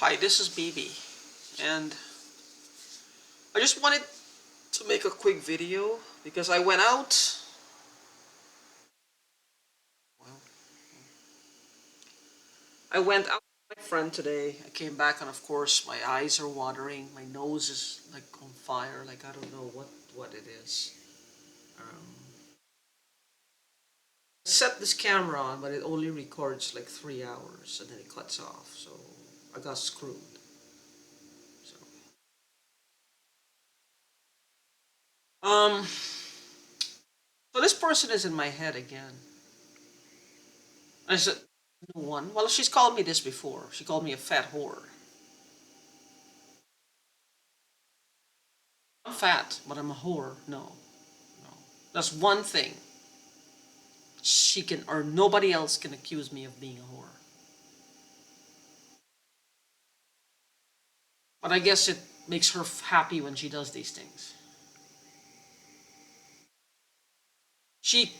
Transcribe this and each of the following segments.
Hi, this is BB, and I just wanted to make a quick video because I went out. Well, I went out with my friend today. I came back, and of course, my eyes are watering. My nose is like on fire. Like I don't know what it is. I set this camera on, but it only records like 3 hours, and then it cuts off. So I got screwed. So um, so this person is in my head again. I said, no one. Well, she's called me this before. She called me a fat whore. I'm fat, but I'm a whore. No, no. That's one thing she can, or nobody else can accuse me of being a whore. But I guess it makes her happy when she does these things. She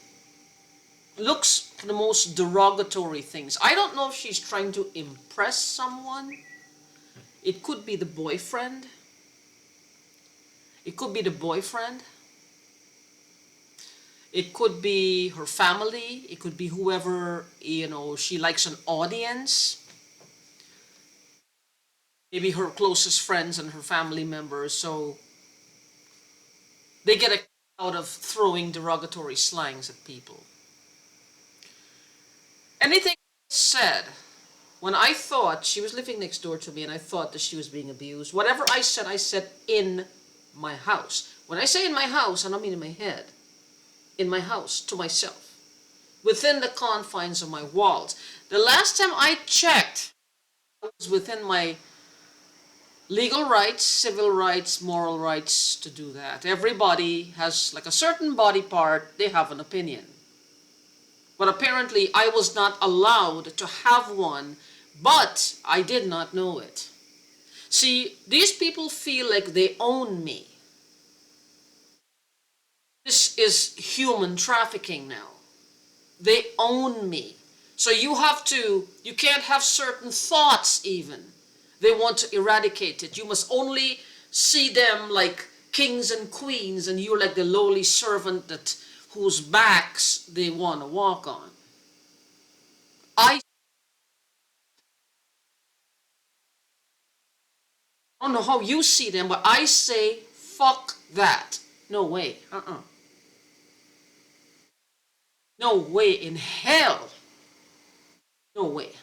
looks for the most derogatory things. I don't know if she's trying to impress someone. It could be the boyfriend. It could be the boyfriend. It could be her family. It could be whoever, she likes an audience. Maybe her closest friends and her family members. So they get a out of throwing derogatory slangs at people. Anything said, when I thought she was living next door to me and I thought that she was being abused, whatever I said in my house. When I say in my house, I don't mean in my head. In my house, to myself. Within the confines of my walls. The last time I checked, I was within my legal rights, civil rights, moral rights to do that. Everybody has like a certain body part, they have an opinion. But apparently I was not allowed to have one, but I did not know it. See, these people feel like they own me. This is human trafficking now. They own me. So you can't have certain thoughts even. They want to eradicate it. You must only see them like kings and queens, and you're like the lowly servant whose backs they want to walk on. I don't know how you see them, but I say, fuck that. No way. No way in hell. No way.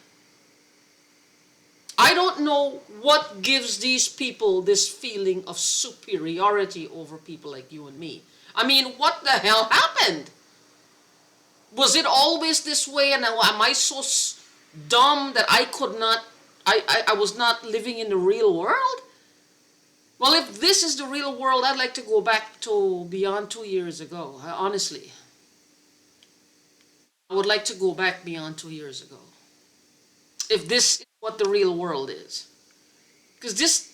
I don't know what gives these people this feeling of superiority over people like you and me. I mean, what the hell happened? Was it always this way, and am I so dumb that I could not, I was not living in the real world? Well, if this is the real world, I'd like to go back to beyond 2 years ago, honestly. I would like to go back beyond 2 years ago. If this is what the real world is. Because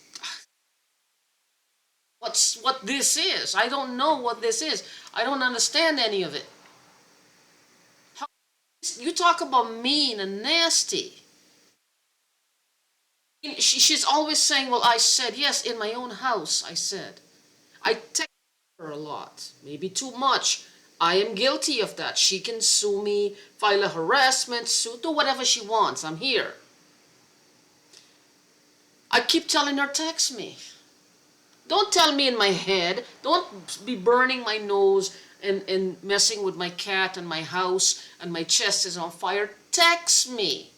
what this is. I don't know what this is. I don't understand any of it. You talk about mean and nasty. She's always saying, well, I said, yes, in my own house, I said. I text her a lot, maybe too much. I am guilty of that. She can sue me, file a harassment suit, do whatever she wants. I'm here. I keep telling her, text me. Don't tell me in my head. Don't be burning my nose and messing with my cat and my house and my chest is on fire. Text me.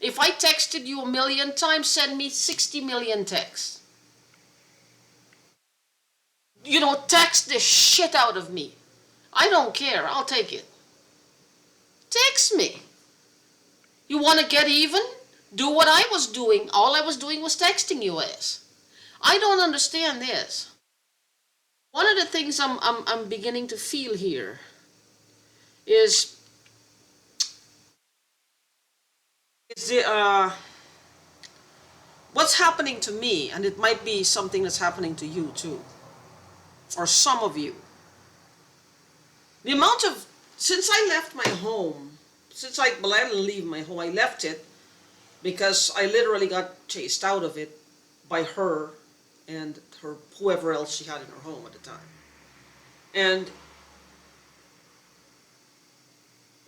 If I texted you 1,000,000 times, send me 60 million texts. Text the shit out of me. I don't care. I'll take it. Text me. You want to get even? Do what I was doing. All I was doing was texting you as. I don't understand this. One of the things I'm beginning to feel here is what's happening to me, and it might be something that's happening to you too, or some of you. The amount since I left my home, I didn't leave my home, I left it, because I literally got chased out of it by her and her whoever else she had in her home at the time. And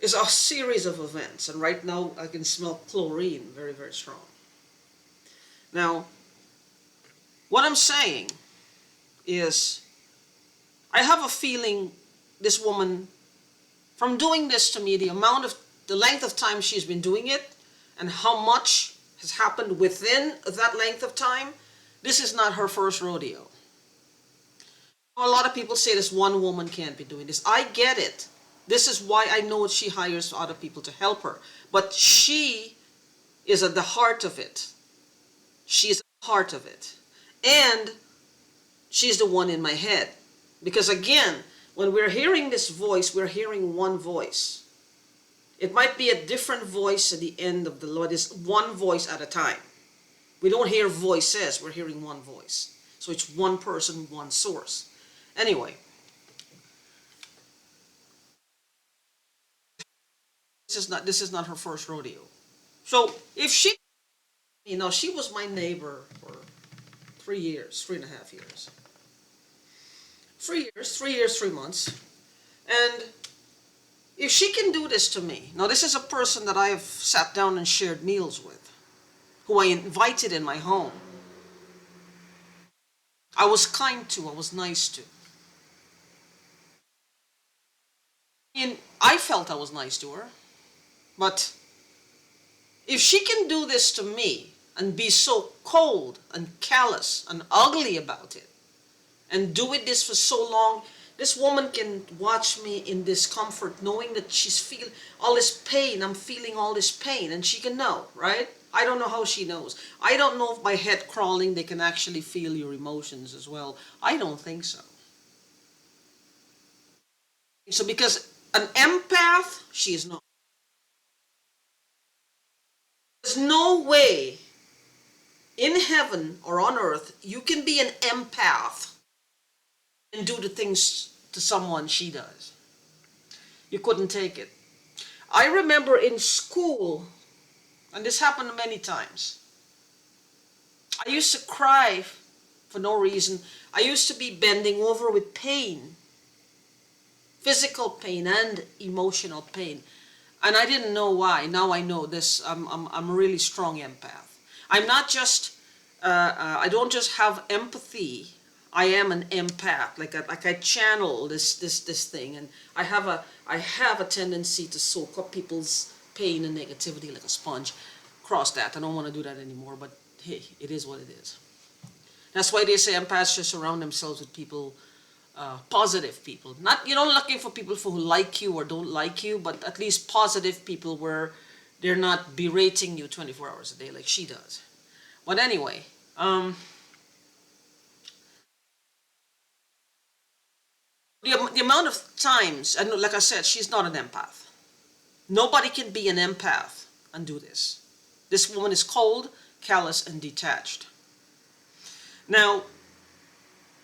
it's a series of events, and right now I can smell chlorine very, very strong. Now, what I'm saying is, I have a feeling this woman, from doing this to me, the length of time she's been doing it, and how much has happened within that length of time, this is not her first rodeo. A lot of people say this one woman can't be doing this. I get it. This is why I know she hires other people to help her. But she is at the heart of it. She's at the heart of it. And she's the one in my head. Because again, when we're hearing this voice, we're hearing one voice. It might be a different voice at the end of the Lord. It's one voice at a time. We don't hear voices, we're hearing one voice. So it's one person, one source. Anyway, this is not her first rodeo. So if she, she was my neighbor for 3 years, 3.5 years. 3 years, 3 years, 3 months. And if she can do this to me, now this is a person that I have sat down and shared meals with, who I invited in my home. I was kind to, I was nice to. And I felt I was nice to her. But if she can do this to me and be so cold and callous and ugly about it, and do it this for so long, this woman can watch me in discomfort, knowing that she's feeling all this pain. I'm feeling all this pain, and she can know, right? I don't know how she knows. I don't know if by head crawling they can actually feel your emotions as well. I don't think so. So because an empath, she is not. There's no way in heaven or on earth you can be an empath and do the things to someone she does. You couldn't take it. I remember in school, and this happened many times, I used to cry for no reason. I used to be bending over with pain, physical pain and emotional pain. And I didn't know why. Now I know this. I'm a really strong empath. I'm not just, I don't just have empathy. I am an empath. Like I channel this thing, and I have a tendency to soak up people's pain and negativity like a sponge. Cross that. I don't want to do that anymore. But hey, it is what it is. That's why they say empaths should surround themselves with people, positive people. Not, looking for people who like you or don't like you, but at least positive people where they're not berating you 24 hours a day like she does. But anyway, the amount of times, and like I said, she's not an empath. Nobody can be an empath and do this. This woman is cold, callous, and detached. Now,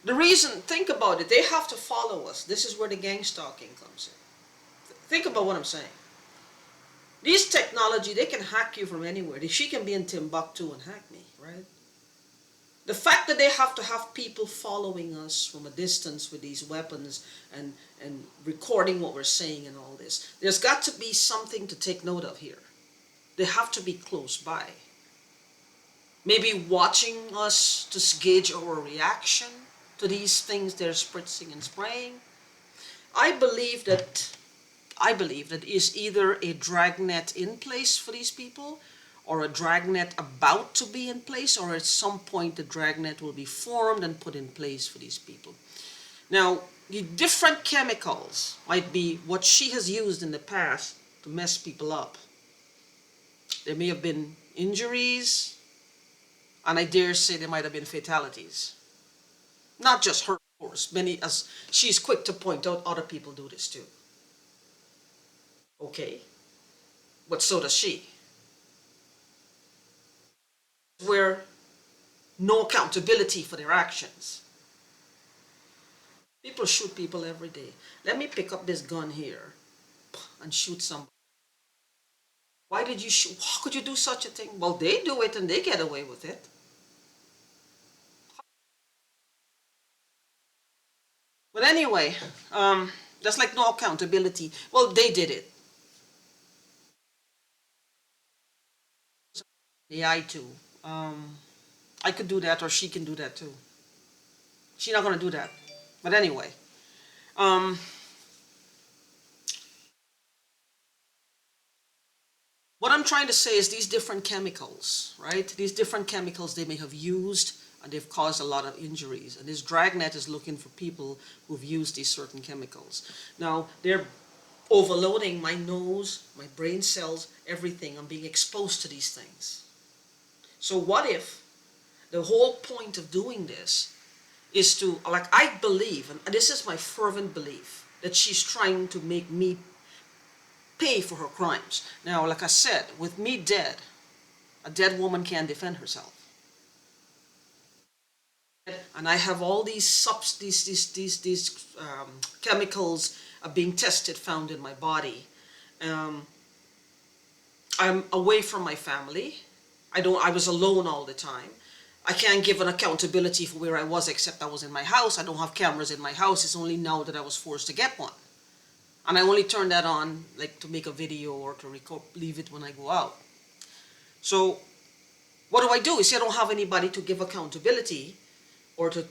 the reason, think about it, they have to follow us. This is where the gang stalking comes in. Think about what I'm saying. These technology, they can hack you from anywhere. She can be in Timbuktu and hack me, right? The fact that they have to have people following us from a distance with these weapons and recording what we're saying and all this, there's got to be something to take note of here. They have to be close by. Maybe watching us to gauge our reaction to these things they're spritzing and spraying. I believe that is either a dragnet in place for these people, or a dragnet about to be in place, or at some point the dragnet will be formed and put in place for these people. Now, the different chemicals might be what she has used in the past to mess people up. There may have been injuries, and I dare say there might have been fatalities. Not just her, of course. Many, as she's quick to point out, other people do this too. Okay, but so does she. Where no accountability for their actions. People shoot people every day. Let me pick up this gun here and shoot somebody. How could you do such a thing? Well, they do it and they get away with it. But anyway, there's like no accountability. Well, they did it. Yeah, I too. I could do that, or she can do that too. She's not gonna do that. But anyway, um, what I'm trying to say is these different chemicals, right? These different chemicals they may have used and they've caused a lot of injuries. And this dragnet is looking for people who've used these certain chemicals. Now, they're overloading my nose, my brain cells, everything. I'm being exposed to these things. So what if the whole point of doing this is to, like, I believe, and this is my fervent belief, that she's trying to make me pay for her crimes. Now, like I said, with me dead, a dead woman can't defend herself. And I have all these chemicals being tested, found in my body. I'm away from my family. I was alone all the time. I can't give an accountability for where I was, except I was in my house. I don't have cameras in my house. It's only now that I was forced to get one. And I only turn that on like to make a video or to record, leave it when I go out. So what do? You see, I don't have anybody to give accountability or to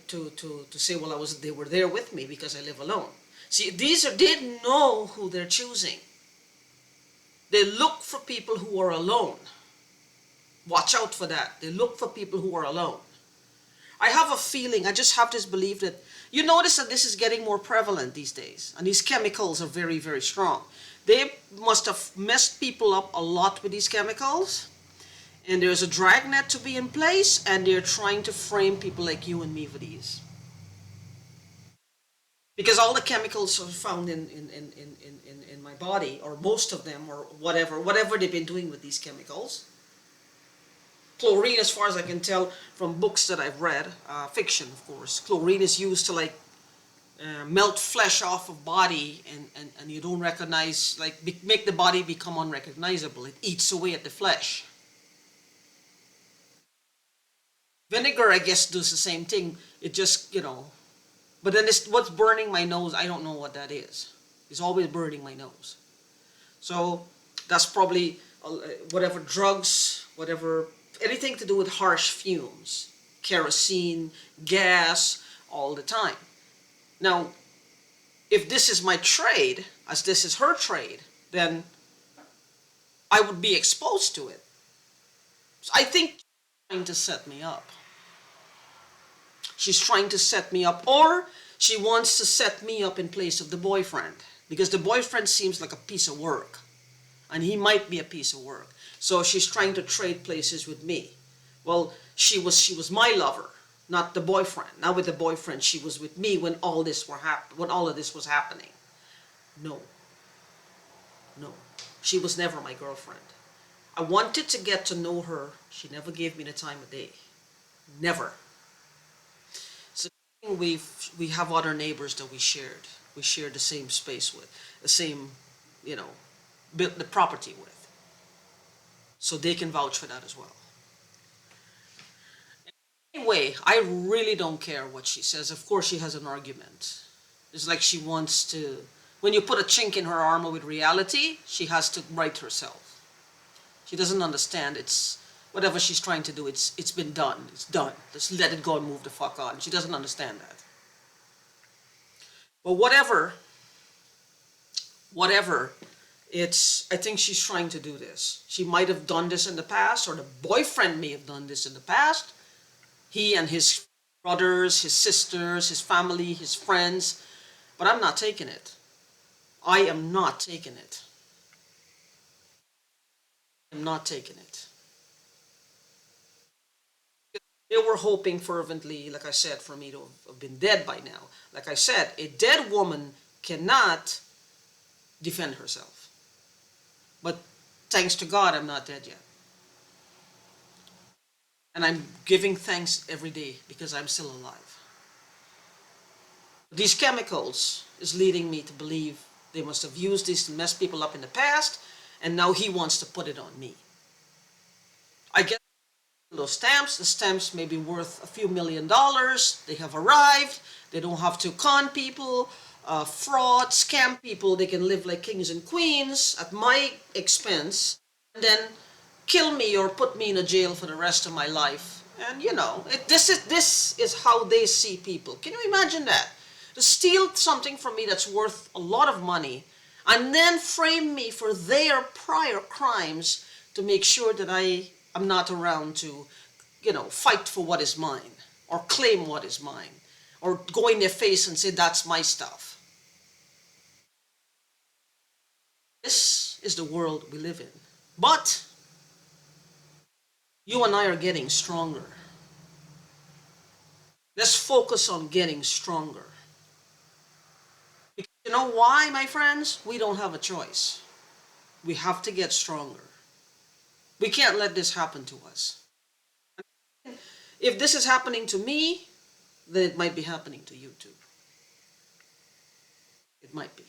say, well, they were there with me because I live alone. See, they know who they're choosing. They look for people who are alone. Watch out for that. They look for people who are alone. I have a feeling, I just have this belief that, you notice that this is getting more prevalent these days, and these chemicals are very, very strong. They must have messed people up a lot with these chemicals, and there's a dragnet to be in place, and they're trying to frame people like you and me for these. Because all the chemicals are found in my body, or most of them, or whatever they've been doing with these chemicals. Chlorine, as far as I can tell from books that I've read, fiction of course, chlorine is used to like melt flesh off of body, and you don't recognize, like make the body become unrecognizable. It eats away at the flesh. Vinegar, I guess, does the same thing. It just, but then what's burning my nose, I don't know what that is. It's always burning my nose. So that's probably whatever drugs, anything to do with harsh fumes, kerosene, gas, all the time. Now, if this is my trade, as this is her trade, then I would be exposed to it. So I think she's trying to set me up. She's trying to set me up, or she wants to set me up in place of the boyfriend, because the boyfriend seems like a piece of work, and he might be a piece of work. So she's trying to trade places with me. Well, she was my lover, not the boyfriend. Now with the boyfriend, she was with me when all of this was happening. No. She was never my girlfriend. I wanted to get to know her. She never gave me the time of day. Never. So we have other neighbors that we shared. We shared the same space with, the same, built the property with. So they can vouch for that as well. Anyway, I really don't care what she says. Of course she has an argument. It's like she wants to, when you put a chink in her armor with reality, she has to right herself. She doesn't understand. It's whatever she's trying to do, it's been done. It's done. Just let it go and move the fuck on. She doesn't understand that. But whatever, I think she's trying to do this. She might have done this in the past, or the boyfriend may have done this in the past. He and his brothers, his sisters, his family, his friends. But I'm not taking it. I am not taking it. I'm not taking it. They were hoping fervently, like I said, for me to have been dead by now. Like I said, a dead woman cannot defend herself. But thanks to God, I'm not dead yet. And I'm giving thanks every day because I'm still alive. These chemicals is leading me to believe they must have used this to mess people up in the past, and now he wants to put it on me. I get those stamps. The stamps may be worth a few $1 million. They have arrived. They don't have to con people, fraud, scam people. They can live like kings and queens at my expense, and then kill me or put me in a jail for the rest of my life. And this is how they see people. Can you imagine that? To steal something from me that's worth a lot of money, and then frame me for their prior crimes to make sure that I'm not around to, fight for what is mine, or claim what is mine, or go in their face and say that's my stuff. This is the world we live in. But you and I are getting stronger. Let's focus on getting stronger. Because you know why, my friends? We don't have a choice. We have to get stronger. We can't let this happen to us. If this is happening to me, then it might be happening to you too. It might be.